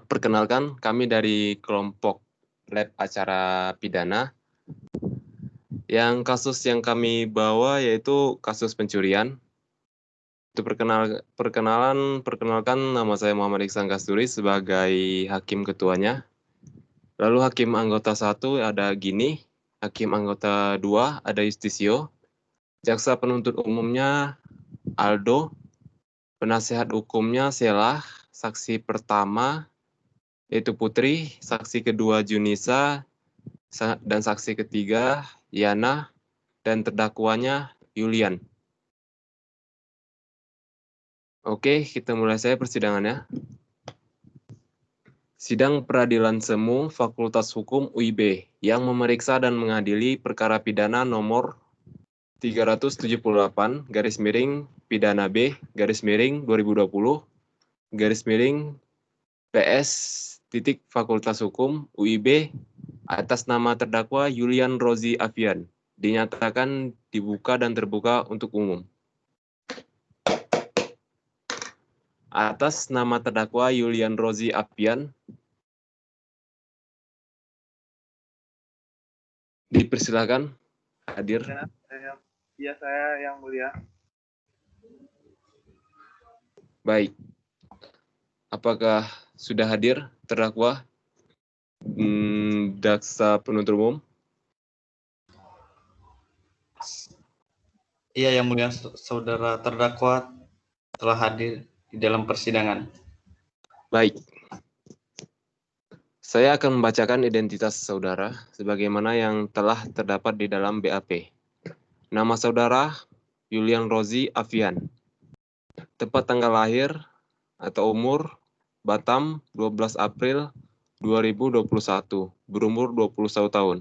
Perkenalkan, kami dari kelompok lab acara pidana. Yang kasus yang kami bawa yaitu kasus pencurian. Untuk perkenalkan nama saya Muhammad Iksan Kasturi sebagai hakim ketuanya. Lalu hakim anggota 1 ada Gini, hakim anggota 2 ada Justisio, jaksa penuntut umumnya Aldo, penasihat hukumnya Shelah, saksi pertama yaitu Putri, saksi kedua Junisa, dan saksi ketiga Yana, dan terdakwanya Yulian. Oke, kita mulai saja persidangannya. Sidang Peradilan Semu Fakultas Hukum UIB yang memeriksa dan mengadili perkara pidana nomor 378 garis miring pidana B garis miring 2020 garis miring PS titik Fakultas Hukum UIB atas nama terdakwa Yulian Rozi Afian dinyatakan dibuka dan terbuka untuk umum. Atas nama terdakwa Yulian Rozi Afian, dipersilakan hadir. Ya, saya yang mulia. Baik. Apakah sudah hadir terdakwa jaksa penuntut umum? Iya, yang mulia, saudara terdakwa telah hadir di dalam persidangan. Baik. Saya akan membacakan identitas saudara sebagaimana yang telah terdapat di dalam BAP. Nama saudara Yulian Rozi Afian. Tepat tanggal lahir atau umur Batam 12 April 2021, berumur 21 tahun.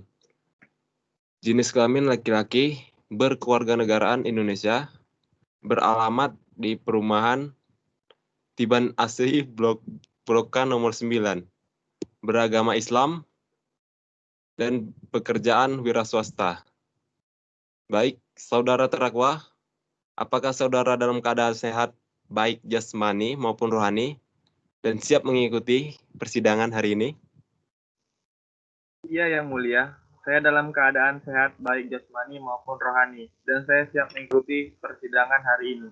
Jenis kelamin laki-laki, berkewarganegaraan Indonesia, beralamat di perumahan Tiban Asri Blok K nomor 9, beragama Islam, dan pekerjaan wira swasta. Baik, saudara terdakwa, apakah saudara dalam keadaan sehat, baik jasmani maupun rohani, dan siap mengikuti persidangan hari ini? Iya, yang mulia. Saya dalam keadaan sehat baik jasmani maupun rohani, dan saya siap mengikuti persidangan hari ini.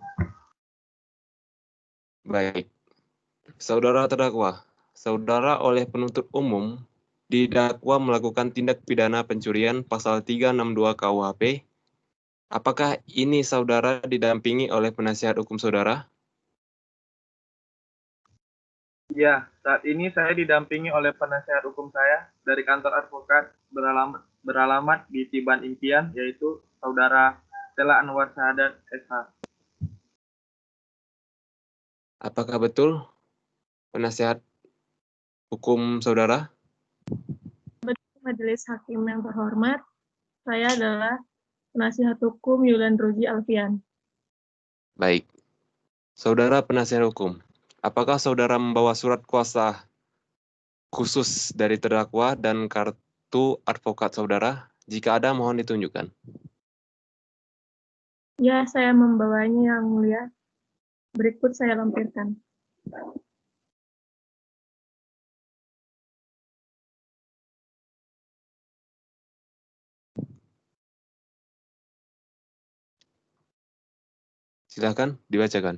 Baik. Saudara terdakwa, saudara oleh penuntut umum didakwa melakukan tindak pidana pencurian pasal 362 KUHP. Apakah ini saudara didampingi oleh penasihat hukum saudara? Ya, saat ini saya didampingi oleh penasihat hukum saya dari kantor advokat beralamat di Tiban Impian, yaitu saudara Shelah Anwar Sahadat SH. Apakah betul penasihat hukum saudara? Betul, Majelis Hakim yang terhormat, saya adalah penasihat hukum Yulian Rozi Afian. Baik. Saudara penasihat hukum, apakah saudara membawa surat kuasa khusus dari terdakwa dan kartu advokat saudara? Jika ada, mohon ditunjukkan. Ya, saya membawanya yang mulia. Berikut saya lampirkan. Silakan dibacakan.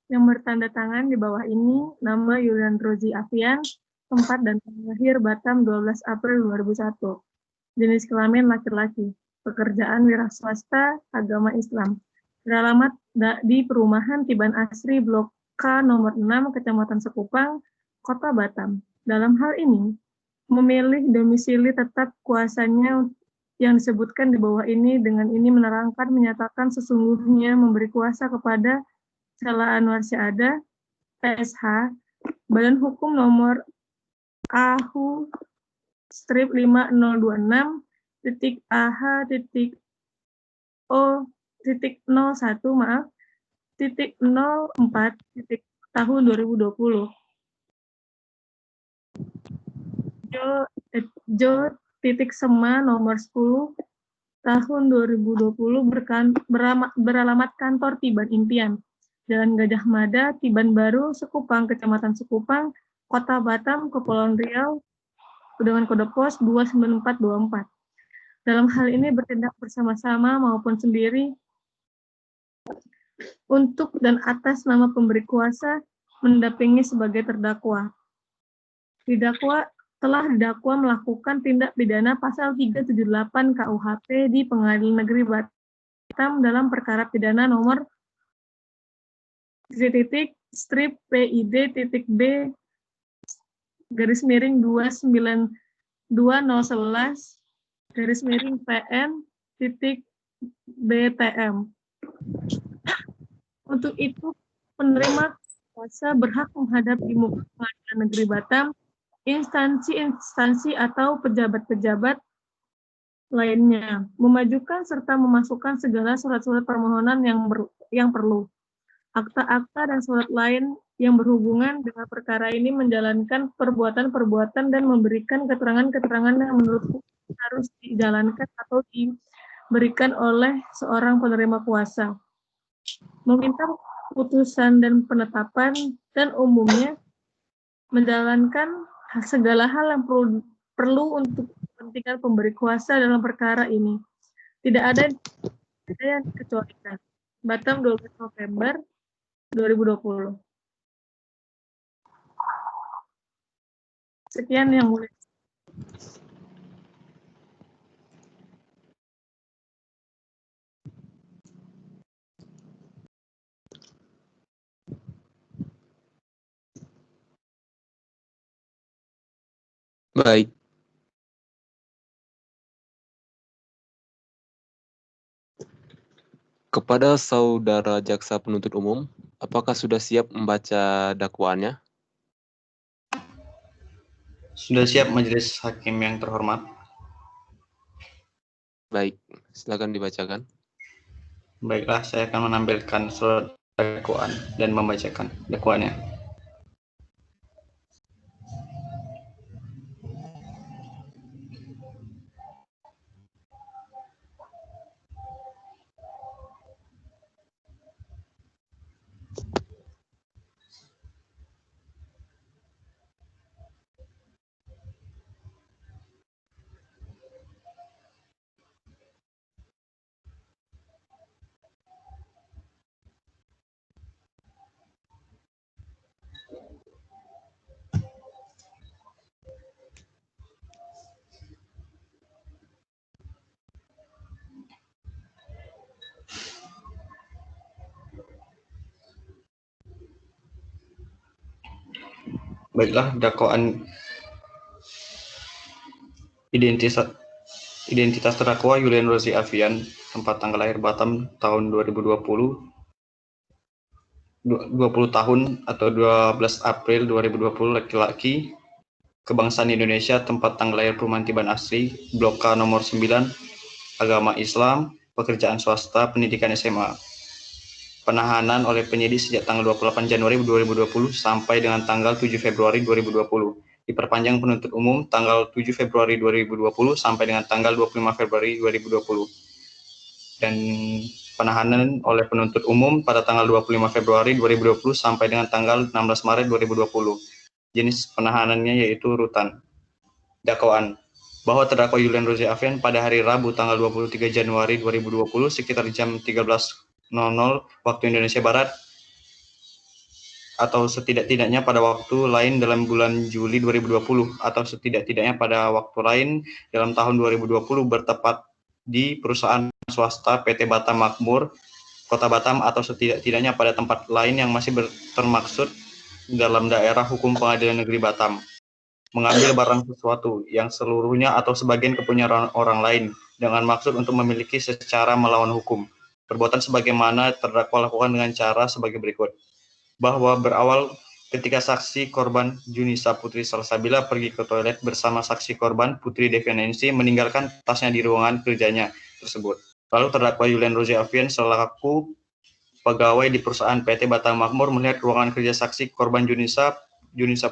Yang bertanda tangan di bawah ini, nama Yulian Rozi Afian, tempat dan tanggal lahir Batam 12 April 2001. Jenis kelamin laki-laki, pekerjaan wira swasta, agama Islam. Beralamat di perumahan Tiban Asri Blok K nomor 6, Kecamatan Sekupang, Kota Batam. Dalam hal ini, memilih domisili tetap kuasanya yang disebutkan di bawah ini, dengan ini menerangkan, menyatakan sesungguhnya memberi kuasa kepada Shelah Anwar Sahadat SH, Badan Hukum nomor AHU strip 5026 titik AH titik O titik 01 maaf titik 04 titik tahun 2020. Jo titik Sema nomor 10 tahun 2020 beralamat kantor Tiban Impian, Jalan Gajah Mada, Tiban Baru, Sekupang, Kecamatan Sekupang, Kota Batam, Kepulauan Riau, dengan kode pos 29424. Dalam hal ini bertindak bersama-sama maupun sendiri untuk dan atas nama pemberi kuasa mendampingi sebagai terdakwa. Telah didakwa melakukan tindak pidana pasal 378 KUHP di Pengadilan Negeri Batam dalam perkara pidana nomor .PID.B (PN.BTM). Untuk itu, penerima kuasa berhak menghadap di muka Pengadilan Negeri Batam, instansi-instansi atau pejabat-pejabat lainnya, memajukan serta memasukkan segala surat-surat permohonan yang perlu, akta-akta dan surat lain yang berhubungan dengan perkara ini, menjalankan perbuatan-perbuatan dan memberikan keterangan-keterangan yang menurutku harus dijalankan atau diberikan oleh seorang penerima kuasa. Meminta putusan dan penetapan dan umumnya menjalankan segala hal yang perlu untuk kepentingan pemberi kuasa dalam perkara ini. Tidak ada yang dikecualikan. Batam, 12 November 2020. Sekian yang mulia. Baik. Kepada saudara jaksa penuntut umum, apakah sudah siap membaca dakwaannya? Sudah siap majelis hakim yang terhormat. Baik, silakan dibacakan. Baiklah, saya akan menampilkan surat dakwaan dan membacakan dakwaannya. Baiklah, dakwaan identitas terdakwa Yulian Rozi Afian, tempat tanggal lahir Batam tahun 2020, 20 tahun atau 12 April 2020, laki-laki, kebangsaan Indonesia, tempat tanggal lahir Perumahan Tiban Asri, Blok K nomor 9, agama Islam, pekerjaan swasta, pendidikan SMA. Penahanan oleh penyidik sejak tanggal 28 Januari 2020 sampai dengan tanggal 7 Februari 2020. Diperpanjang penuntut umum tanggal 7 Februari 2020 sampai dengan tanggal 25 Februari 2020. Dan penahanan oleh penuntut umum pada tanggal 25 Februari 2020 sampai dengan tanggal 16 Maret 2020. Jenis penahanannya yaitu rutan. Dakwaan bahwa terdakwa Yulian Rozi Afian pada hari Rabu tanggal 23 Januari 2020 sekitar jam 13.00 waktu Indonesia Barat atau setidak-tidaknya pada waktu lain dalam bulan Juli 2020 atau setidak-tidaknya pada waktu lain dalam tahun 2020 bertepat di perusahaan swasta PT Batam Makmur, Kota Batam atau setidak-tidaknya pada tempat lain yang masih termaksud dalam daerah hukum Pengadilan Negeri Batam. Mengambil barang sesuatu yang seluruhnya atau sebagian kepunyaan orang lain dengan maksud untuk memiliki secara melawan hukum. Perbuatan sebagaimana terdakwa lakukan dengan cara sebagai berikut. Bahwa berawal ketika saksi korban Junisa Putri Salsabila pergi ke toilet bersama saksi korban Putri Devianensi meninggalkan tasnya di ruangan kerjanya tersebut. Lalu terdakwa Yulian Rozi Afian selaku pegawai di perusahaan PT Batam Makmur melihat ruangan kerja saksi korban Junisa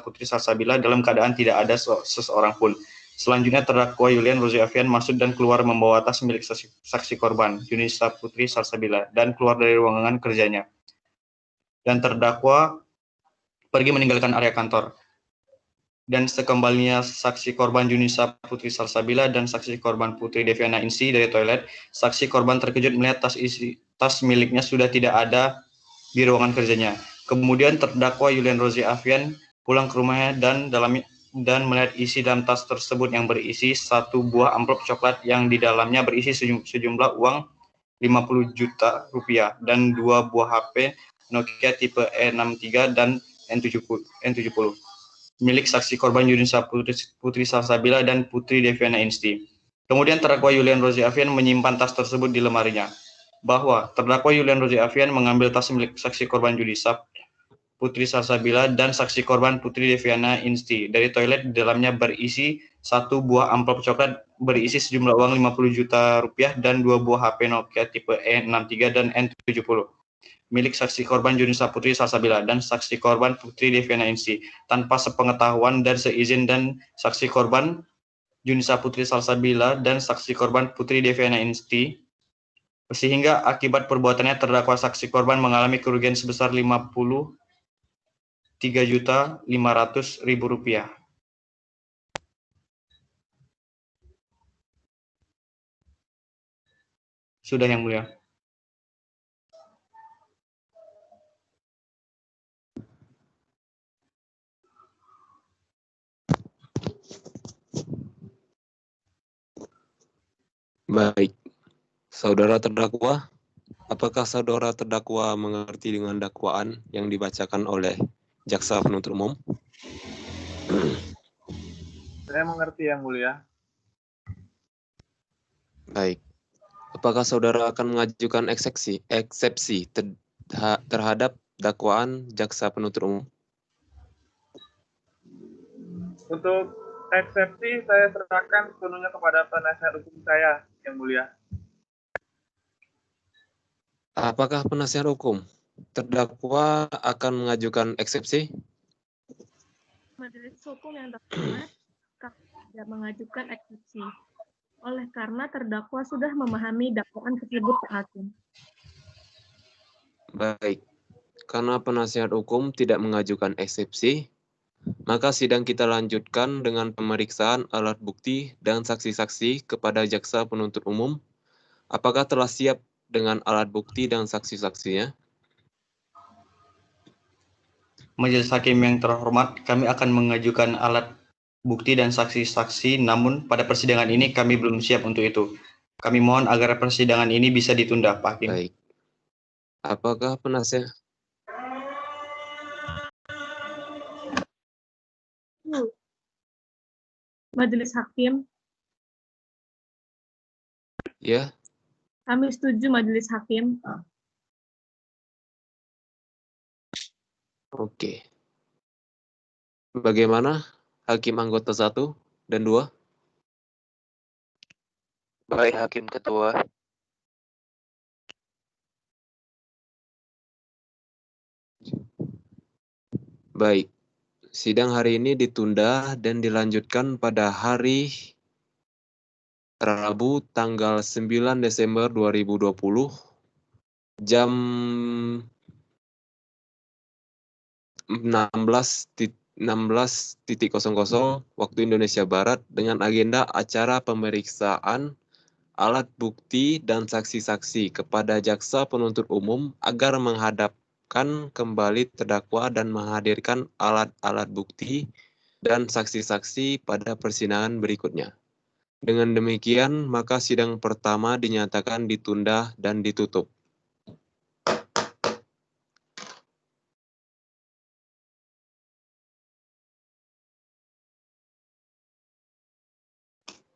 Putri Salsabila dalam keadaan tidak ada seseorang pun. Selanjutnya terdakwa Yulian Rozi Afian masuk dan keluar membawa tas milik saksi korban, Yunisa Putri Salsabila, dan keluar dari ruangan kerjanya. Dan terdakwa pergi meninggalkan area kantor. Dan sekembalinya saksi korban Yunisa Putri Salsabila dan saksi korban Putri Deviana Insi dari toilet, saksi korban terkejut melihat tas miliknya sudah tidak ada di ruangan kerjanya. Kemudian terdakwa Yulian Rozi Afian pulang ke rumahnya dan melihat isi dalam tas tersebut yang berisi 1 buah amplop coklat yang di dalamnya berisi sejumlah uang 50 juta rupiah dan 2 buah HP Nokia tipe E63 dan N70 milik saksi korban Yunisa Putri Salsabila dan Putri Deviana Insti. Kemudian terdakwa Yulian Rozi Afian menyimpan tas tersebut di lemarinya. Bahwa terdakwa Yulian Rozi Afian mengambil tas milik saksi korban Yunisa Putri Salsabila dan saksi korban Putri Deviana Insti dari toilet. Di dalamnya berisi 1 buah amplop coklat berisi sejumlah uang 50 juta rupiah dan 2 buah HP Nokia tipe E63 dan N70 milik saksi korban Yunisa Putri Salsabila dan saksi korban Putri Deviana Insti tanpa sepengetahuan dan seizin dan saksi korban Yunisa Putri Salsabila dan saksi korban Putri Deviana Insti, sehingga akibat perbuatannya terdakwa saksi korban mengalami kerugian sebesar 53.500.000 rupiah. Sudah, Yang Mulia. Baik, saudara terdakwa, apakah saudara terdakwa mengerti dengan dakwaan yang dibacakan oleh jaksa penuntut umum? Saya mengerti, Yang Mulia. Baik, apakah saudara akan mengajukan eksepsi terhadap dakwaan jaksa penuntut umum? Untuk eksepsi saya serahkan sepenuhnya kepada penasihat hukum saya, Yang Mulia. Apakah penasihat hukum terdakwa akan mengajukan eksepsi? Majelis hukum yang terhormat tidak mengajukan eksepsi. Oleh karena terdakwa sudah memahami dakwaan tersebut, Pak Hakim. Baik, karena penasihat hukum tidak mengajukan eksepsi, maka sidang kita lanjutkan dengan pemeriksaan alat bukti dan saksi-saksi kepada jaksa penuntut umum. Apakah telah siap dengan alat bukti dan saksi-saksinya? Majelis Hakim yang terhormat, kami akan mengajukan alat bukti dan saksi-saksi, namun pada persidangan ini kami belum siap untuk itu. Kami mohon agar persidangan ini bisa ditunda, Pak Hakim. Baik. Apakah penasihat? Majelis Hakim. Ya. Kami setuju, Majelis Hakim. Oke. Bagaimana Hakim anggota 1 dan 2? Baik, Hakim Ketua. Baik. Sidang hari ini ditunda dan dilanjutkan pada hari Rabu tanggal 9 Desember 2020 jam 16.00 waktu Indonesia Barat dengan agenda acara pemeriksaan alat bukti dan saksi-saksi kepada jaksa penuntut umum agar menghadapkan kembali terdakwa dan menghadirkan alat-alat bukti dan saksi-saksi pada persidangan berikutnya. Dengan demikian, maka sidang pertama dinyatakan ditunda dan ditutup.